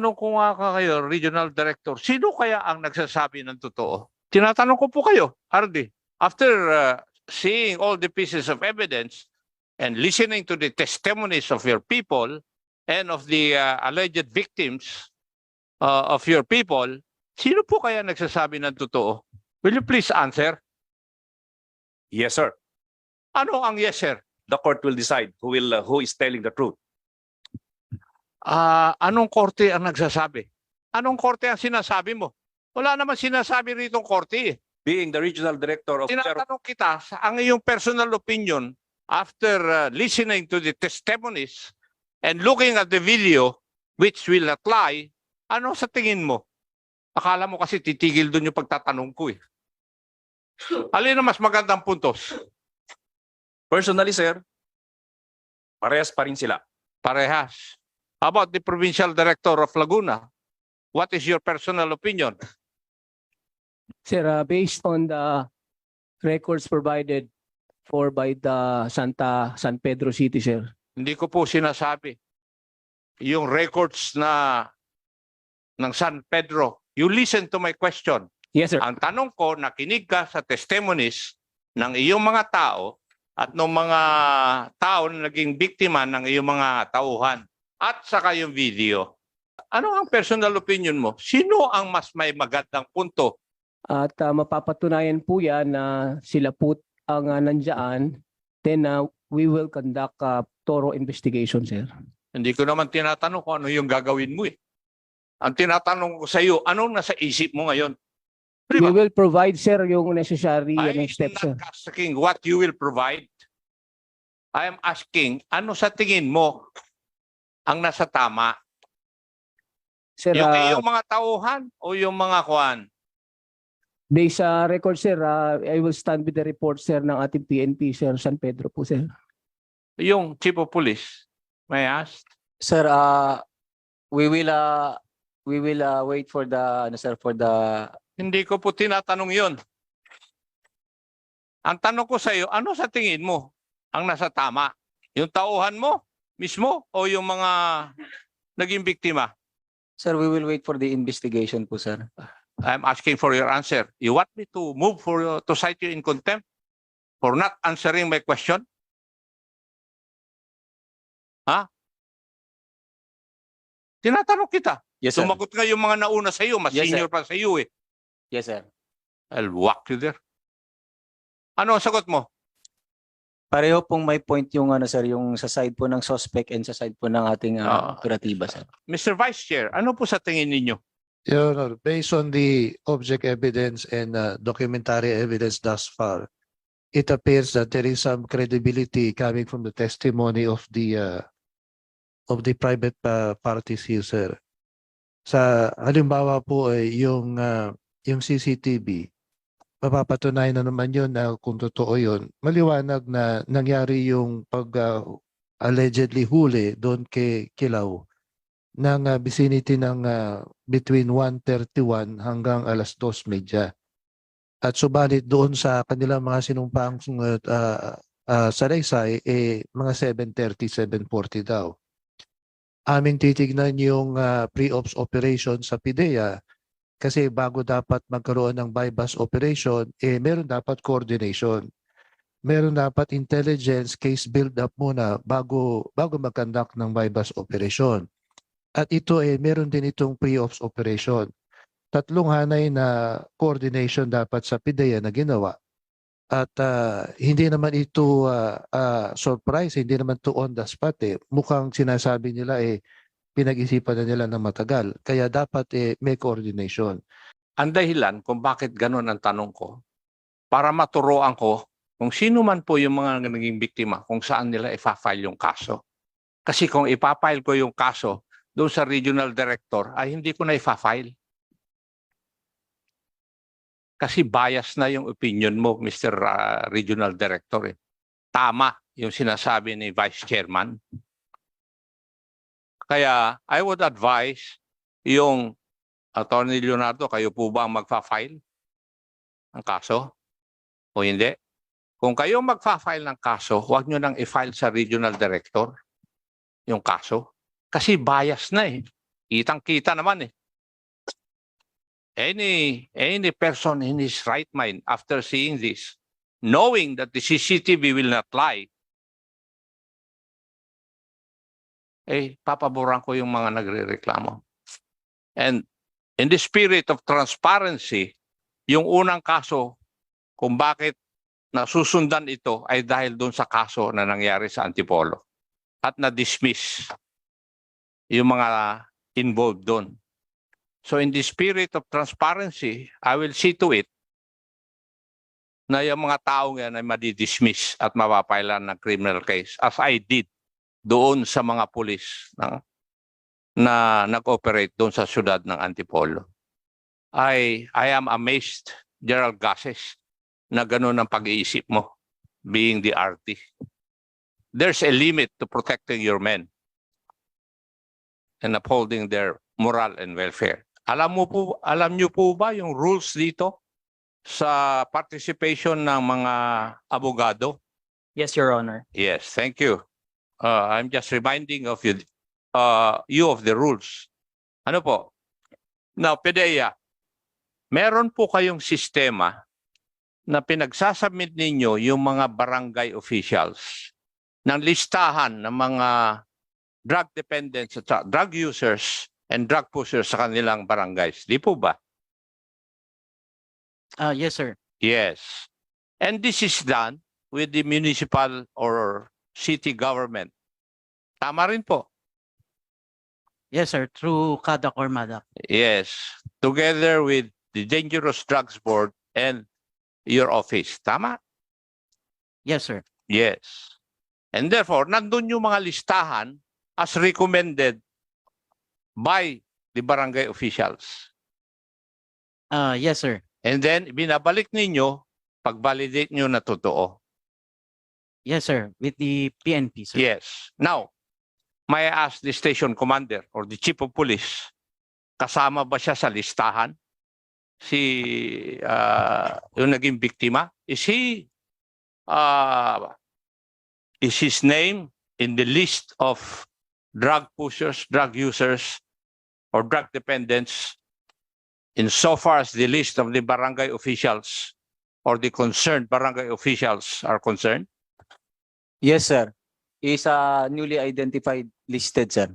tinatanong ko nga kayo, Regional Director, sino kaya ang nagsasabi ng totoo? Tinatanong ko po kayo, Hardy. After seeing all the pieces of evidence and listening to the testimonies of your people and of the alleged victims of your people, sino po kaya nagsasabi ng totoo? Will you please answer? Yes, sir. Ano ang yes, sir? The court will decide who is telling the truth. Anong korte ang nagsasabi? Anong korte ang sinasabi mo? Wala naman sinasabi rito ang korte eh. Being the regional director of Tinatanong kita sa ang iyong personal opinion after listening to the testimonies and looking at the video which will not lie, ano sa tingin mo? Akala mo kasi titigil doon yung pagtatanong ko eh. Alin ang mas magandang puntos? Personally, sir, parehas pa rin sila. Parehas. How about the Provincial Director of Laguna? What is your personal opinion? Sir, based on the records provided by the San Pedro City, sir. Hindi ko po sinasabi. Yung records ng San Pedro. You listen to my question. Yes, sir. Ang tanong ko, nakinig ka sa testimonies ng iyong mga tao at ng mga tao na naging biktima ng iyong mga tauhan at saka yung video. Ano ang personal opinion mo? Sino ang mas may magandang punto? At mapapatunayan po yan na sila po ang nandyan, then we will conduct a thorough investigation, sir. Hindi ko naman tinatanong kung ano yung gagawin mo eh. Ang tinatanong ko sa iyo, anong nasa isip mo ngayon? We will provide, sir, yung necessary I am steps, sir. not asking what you will provide. I am asking, ano sa tingin mo ang nasa tama? Sir, Yung iyong mga tauhan o yung mga kuan? based sa record, sir, I will stand with the report, sir, ng ating PNP, sir, San Pedro po, sir. Yung chief of police? May I ask? Sir, we will wait for the Hindi ko po tinatanong yon. Ang tanong ko sa iyo, ano sa tingin mo ang nasa tama? Yung tauhan mo mismo o yung mga naging biktima? Sir, we will wait for the investigation po, sir. I'm asking for your answer. You want me to move to cite you in contempt for not answering my question? Ha? Tinatanong kita. Yes, sir. Sumagot nga yung mga nauna sa iyo, mas Yes, sir. senior pa sa iyo eh. Yes, sir. I'll walk you there. Ano ang sagot mo? Pareho pong may point yung sir, yung sa side po ng suspect and sa side po ng ating operatiba, sir. Mr. Vice Chair, ano po sa tingin ninyo? Your Honor, based on the object evidence and documentary evidence thus far, it appears that there is some credibility coming from the testimony of the private parties here, sir. Sa halimbawa po ay yung CCTV, mapapatunayan na naman yun na kung totoo yun. Maliwanag na nangyari yung allegedly huli doon kay Kilaw ng vicinity ng between 1:31 hanggang 2:30. At subalit doon sa kanilang mga sinumpang salaysay, mga 7:30, 7:40 daw. Aming titignan yung pre-ops operation sa PIDEA kasi bago dapat magkaroon ng bypass operation, meron dapat coordination. Meron dapat intelligence case build-up muna bago mag-conduct ng bypass operation. At ito meron din itong pre-ops operation. Tatlong hanay na coordination dapat sa PIDEA na ginawa. At hindi naman ito surprise, hindi naman ito on the spot. Mukhang sinasabi nila pinag-isipan na nila ng matagal. Kaya dapat may coordination. Ang dahilan kung bakit ganun ang tanong ko, para maturoan ko kung sino man po yung mga naging biktima, kung saan nila ipa-file yung kaso. Kasi kung ipa-file ko yung kaso doon sa regional director, ay hindi ko na ipa-file. Kasi bias na yung opinion mo, Mr. Regional Director. Tama yung sinasabi ni Vice Chairman. Kaya I would advise yung Attorney Leonardo, kayo po ba ang magfa-file ng kaso? O hindi? Kung kayo magfa-file ng kaso, huwag nyo nang i-file sa Regional Director yung kaso. Kasi bias na eh. Kitang-kita naman eh. Any person in his right mind after seeing this, knowing that the CCTV will not lie, papaboran ko yung mga nagrereklamo. And in the spirit of transparency, yung unang kaso kung bakit nasusundan ito ay dahil doon sa kaso na nangyari sa Antipolo at na-dismiss yung mga involved doon. So in the spirit of transparency, I will see to it na yung mga taong yan ay madidismiss at mapapailan ng criminal case as I did doon sa mga pulis na nag-operate doon sa syudad ng Antipolo. I am amazed, Gerald Gases, na ganun ang pag-iisip mo, being the RT. There's a limit to protecting your men and upholding their moral and welfare. Alam niyo po ba yung rules dito sa participation ng mga abogado? Yes, Your Honor. Yes, thank you. I'm just reminding of you of the rules. Ano po? Now, PDEA, meron po kayong sistema na pinagsasubmit ninyo yung mga barangay officials ng listahan ng mga drug dependents at drug users and drug pushers sa kanilang barangays. Di po ba? Yes, sir. Yes. And this is done with the municipal or city government. Tama rin po. Yes, sir. Through CADAC or MADAC. Yes. Together with the Dangerous Drugs Board and your office. Tama? Yes, sir. Yes. And therefore, nandun yung mga listahan as recommended by the barangay officials. Yes, sir. And then, binabalik ninyo pag-validate nyo na totoo. Yes, sir. With the PNP, sir. Yes. Now, may I ask the station commander or the chief of police, kasama ba siya sa listahan? Yung naging biktima? Is his name in the list of drug pushers, drug users, or drug dependents insofar as the list of the barangay officials or the concerned barangay officials are concerned? Yes, sir. Is newly identified listed, sir.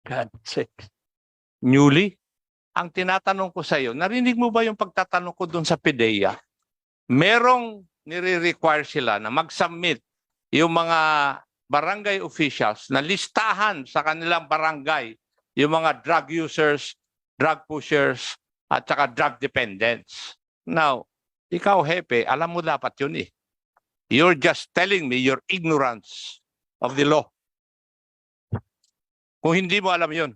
God sake. Newly? Ang tinatanong ko sa iyo, narinig mo ba yung pagtatanong ko doon sa PDEA? Merong nire-require sila na mag-submit yung mga barangay officials na listahan sa kanilang barangay yung mga drug users, drug pushers, at saka drug dependents. Now, ikaw, Hepe, alam mo dapat yun eh. You're just telling me your ignorance of the law. Kung hindi mo alam yun.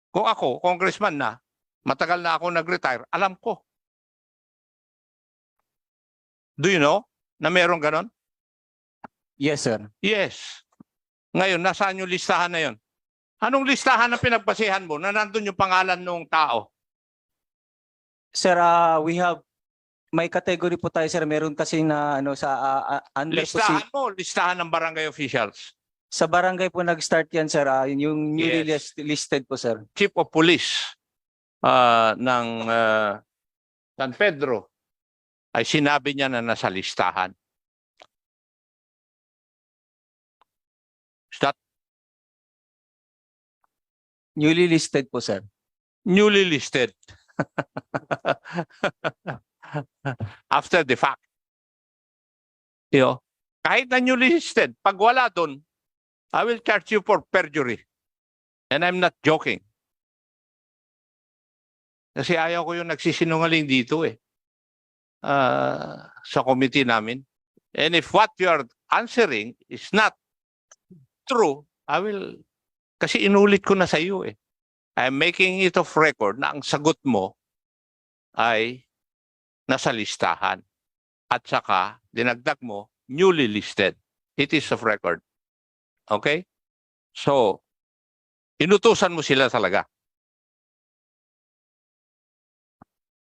Kung ako, congressman na, matagal na ako nag-retire, alam ko. Do you know na meron ganon? Yes, sir. Yes. Ngayon, nasaan yung listahan na yun? Anong listahan na pinagbasihan mo na nandun yung pangalan ng tao? Sir, may category po tayo, sir. Meron kasi na under po Listahan ng barangay officials. sa barangay po nag-start yan, sir. Yung newly Yes. listed po, sir. Chief of Police ng San Pedro ay sinabi niya na nasa listahan. Is that Newly listed po, sir. newly listed? After the fact. Kahit na newly listed, pag wala doon, I will charge you for perjury. And I'm not joking. Kasi ayaw ko yung nagsisinungaling dito eh. Sa committee namin. And if what you are answering is not true, I will, kasi inulit ko na sa iyo eh. I'm making it of record na ang sagot mo ay nasa listahan. At saka, dinagdag mo, newly listed. It is of record. Okay? So, inutusan mo sila talaga.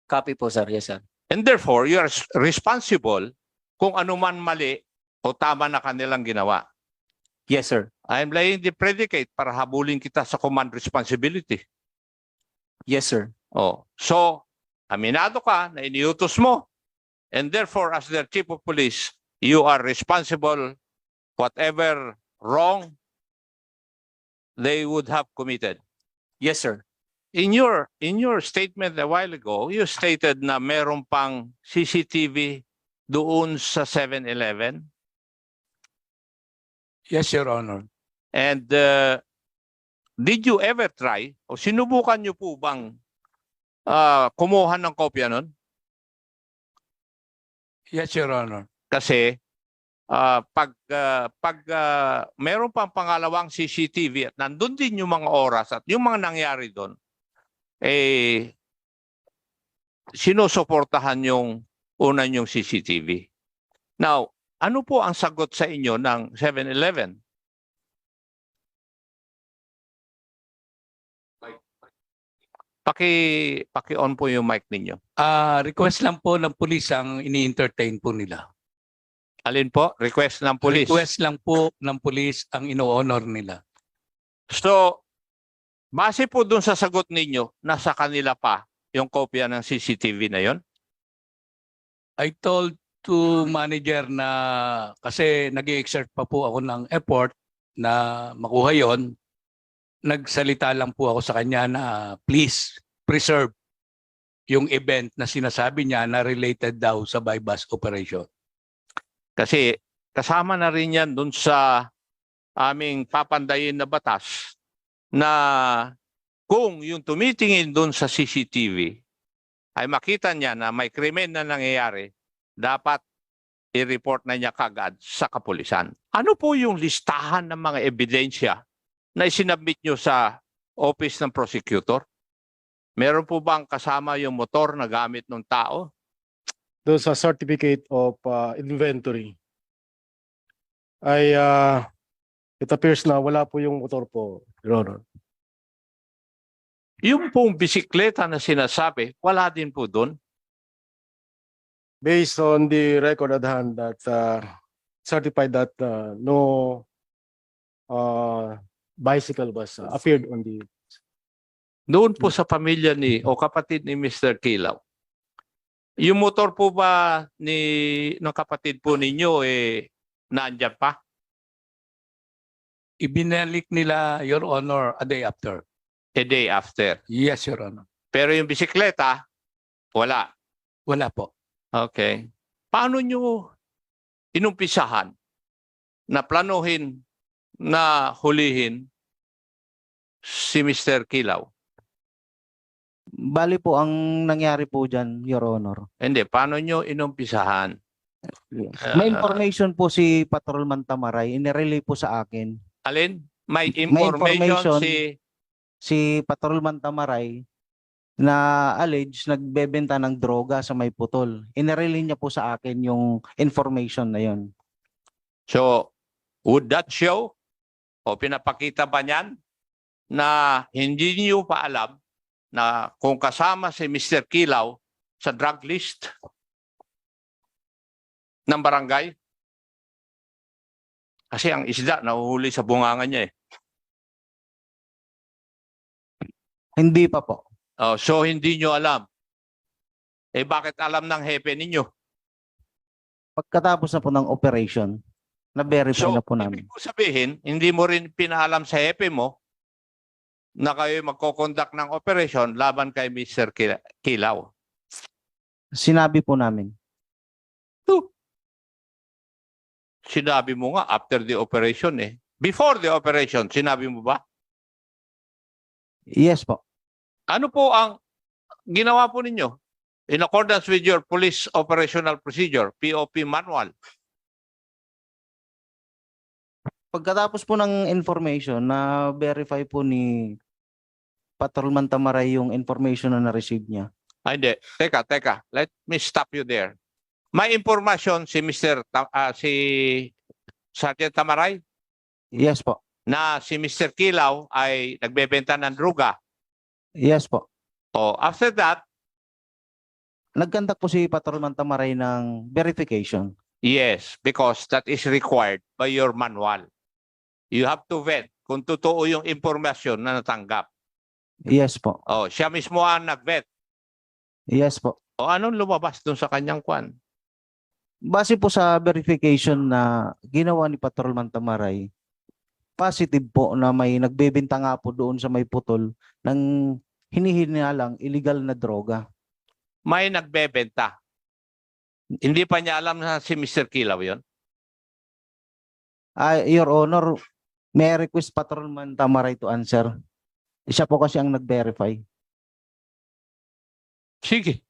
Copy po, sir. Yes, sir. And therefore, you are responsible kung ano man mali o tama na kanilang ginawa. Yes, sir. I'm laying the predicate para habulin kita sa command responsibility. Yes, sir. Oh, so aminado ka na iniutos mo, and therefore as their chief of police, you are responsible whatever wrong they would have committed. Yes, sir. In your statement a while ago, you stated na meron pang CCTV doon sa 7-Eleven, Yes, Your Honor. and did you ever try o sinubukan niyo po bang kumuha ng kopya nun? Yes, Your Honor. Kasi pag meron pang pangalawang CCTV at nandun din yung mga oras at yung mga nangyari doon, eh, sinusuportahan yung una yung CCTV. Now, ano po ang sagot sa inyo ng 7-Eleven? Paki-on po yung mic ninyo. Request lang po ng pulis ang ini-entertain po nila. Alin po? Request ng police. Request lang po ng pulis ang ino-honor nila. So, base po dun sa sagot ninyo, nasa kanila pa yung kopya ng CCTV na yon? I told to manager na kasi nag-exert pa po ako ng effort na makuha yon. Nagsalita lang po ako sa kanya na please preserve yung event na sinasabi niya na related daw sa bypass operation. Kasi kasama na rin yan dun sa aming papandayin na batas na kung yung tumitingin dun sa CCTV ay makita niya na may krimen na nangyayari, dapat i-report na niya kagad sa kapulisan. Ano po yung listahan ng mga ebidensya na isinabit nyo sa office ng prosecutor? Meron po bang kasama yung motor na gamit ng tao? Doon sa certificate of inventory ay it appears na wala po yung motor po, Your Honor. Yung pong bisikleta na sinasabi, wala din po doon. Based on the record at hand that certified that no bicycle was appeared on the Doon po sa pamilya ni o kapatid ni Mr. Kilaw. Yung motor po ba ng kapatid po ninyo nandiyan pa? Ibinalik nila, Your Honor, a day after. A day after. Yes, Your Honor. Pero yung bisikleta, wala. Wala po. Okay. Paano nyo inumpisahan na planuhin na hulihin si Mr. Kilaw? Bali po, ang nangyari po dyan, Your Honor. Hindi, paano nyo inumpisahan? May information po si Patrolman Tamaray, inirelay po sa akin. Alin? May information. information Si Patrolman Tamaray na alleged nagbebenta ng droga sa May Putol. Inirelay niya po sa akin yung information na yon. So, would that show o pinapakita ba niyan na hindi niyo pa alam na kung kasama si Mr. Kilaw sa drug list ng barangay? Kasi ang isda nahuhuli sa bunganga niya eh. Hindi pa po. Oh, so hindi niyo alam. Eh bakit alam ng hepe ninyo? Pagkatapos na po ng operation, na-verify So, na po namin. ibig ko sabihin, hindi mo rin pinaalam sa hepe mo na kayo magkoconduct ng operation laban kay Mr. Kilaw. Sinabi po namin. Sinabi mo nga after the operation eh. Before the operation, sinabi mo ba? Yes po. Ano po ang ginawa po ninyo in accordance with your police operational procedure, POP manual? Pagkatapos po ng information, na-verify po ni Patrolman Tamaray yung information na na-receive niya. Ay, hindi. Teka. Let me stop you there. May impormasyon si si Sergeant Tamaray Yes po. na si Mr. Kilaw ay nagbebenta ng droga. Yes po. O after that, Nagkandak po si Patrolman Tamaray ng verification. yes, because that is required by your manual. You have to vet kung totoo yung impormasyon na natanggap. Yes po. Oh, siya mismo ang nag-vet. Yes po. O anong lumabas doon sa kanyang kwan? Base po sa verification na ginawa ni Patrolman Tamaray, positive po na may nagbebenta nga po doon sa may putol ng hinihinalang illegal na droga. May nagbebenta. Hindi pa niya alam na si Mr. Kilaw yon. Your Honor, may I request Patrolman Tamaray to answer. Siya po kasi ang nag-verify. Sige.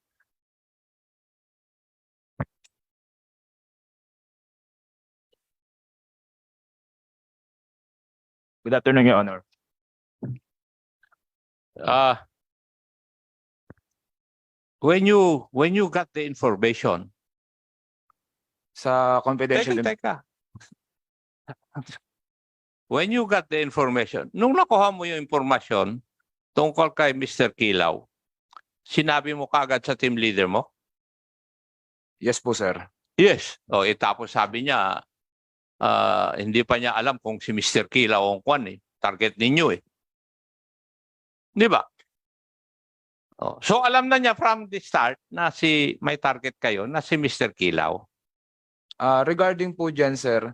Good afternoon, Your Honor. When you got the information, Sa confidential teka. When you got the information, nung nakuha mo yung information tungkol kay Mr. Kilaw, sinabi mo kaagad sa team leader mo? Yes po, sir. Yes. O, tapos sabi niya, hindi pa niya alam kung si Mr. Kilaw ang kwan eh. Target ninyo eh. Di ba? Oh, so alam na niya from the start na may target kayo na si Mr. Kilaw. Regarding po dyan, sir,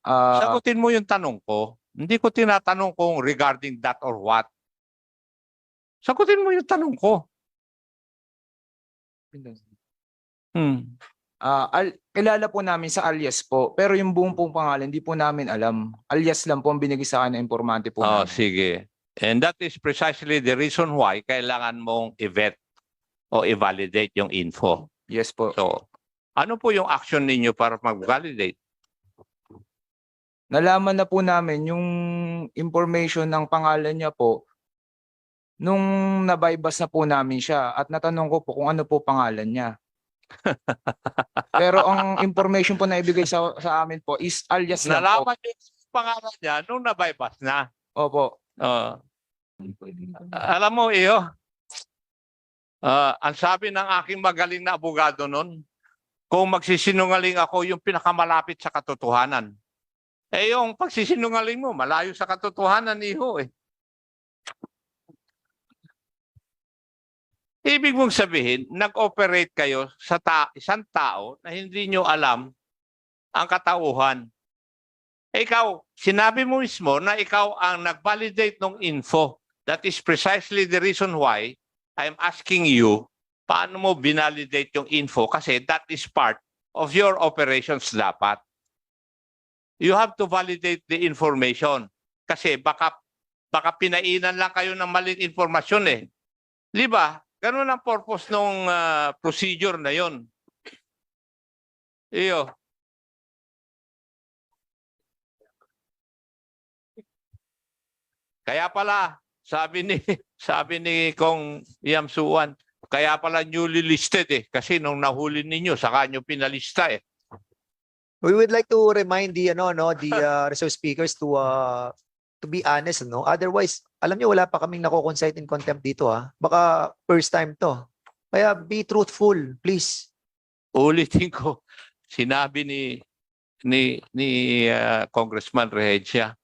Sagutin mo yung tanong ko. Hindi ko tinatanong kung regarding that or what. Sagutin mo yung tanong ko. kilala po namin sa alias po, pero yung buong pong pangalan, hindi po namin alam. Alias lang po ang binigay sa akin ng informante po Oh, namin. sige. And that is precisely the reason why kailangan mong i-vet o i-validate yung info. Yes po. So, ano po yung action ninyo para mag-validate? Nalaman na po namin yung information ng pangalan niya po nung nabaybas na po namin siya at natanong ko po kung ano po pangalan niya. Pero ang information po na ibigay sa amin po is alias lang po. Nalaman yung pangalan niya nung nabaybas na. Opo. Alam mo, iyo, ang sabi ng aking magaling na abogado nun, kung magsisinungaling ako yung pinakamalapit sa katotohanan. Eh yung pagsisinungaling mo, malayo sa katotohanan, iho eh. Ibig mong sabihin, nag-operate kayo sa isang tao na hindi nyo alam ang katauhan. Ikaw, sinabi mo mismo na ikaw ang nag-validate ng info. That is precisely the reason why I'm asking you, paano mo binalidate yung info? Kasi that is part of your operations dapat. You have to validate the information. Kasi baka pinainan lang kayo ng maling informasyon eh. Di ba? Ganun ang purpose ng procedure na yon. Iyo. Kaya pala, sabi ni Kong Yamsuan, kaya pala newly listed eh. Kasi nung nahuli ninyo, saka nyo pinalista eh. We would like to remind the reserve speakers to be honest, no? Otherwise, alam niyo wala pa kaming nako-concite in contempt dito, ha. Baka first time to. Kaya be truthful, please. Ulitin ko, sinabi ni Congressman Rehencia,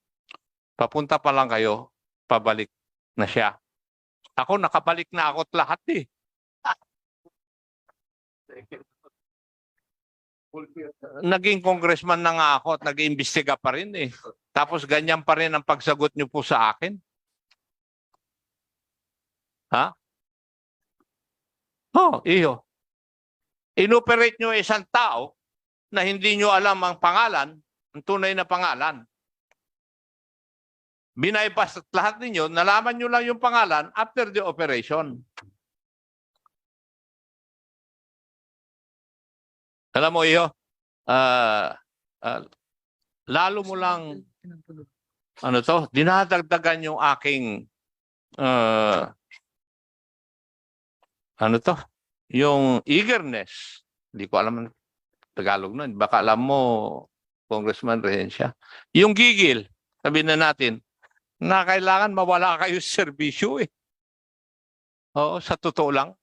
papunta pa lang kayo, pabalik na siya. Ako nakabalik na ako't lahat eh. Naging congressman na nga ako at nag-iimbestiga pa rin eh. Tapos ganyan pa rin ang pagsagot niyo po sa akin. Ha? Oh, iyo. Inoperate niyo isang tao na hindi niyo alam ang pangalan, ang tunay na pangalan. Binaypas at lahat ninyo, nalaman niyo lang yung pangalan after the operation. Alam mo iyo, lalo mo lang, dinadagdagan yung aking, yung eagerness. Hindi ko alam ang Tagalog nun. Baka alam mo, Congressman Rehencia. Yung gigil, sabihin na natin, na kailangan mawala kayo sa serbisyo eh. Oo, sa totoo lang.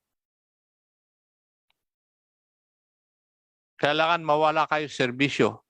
Kailangan mawala kayo sa serbisyo.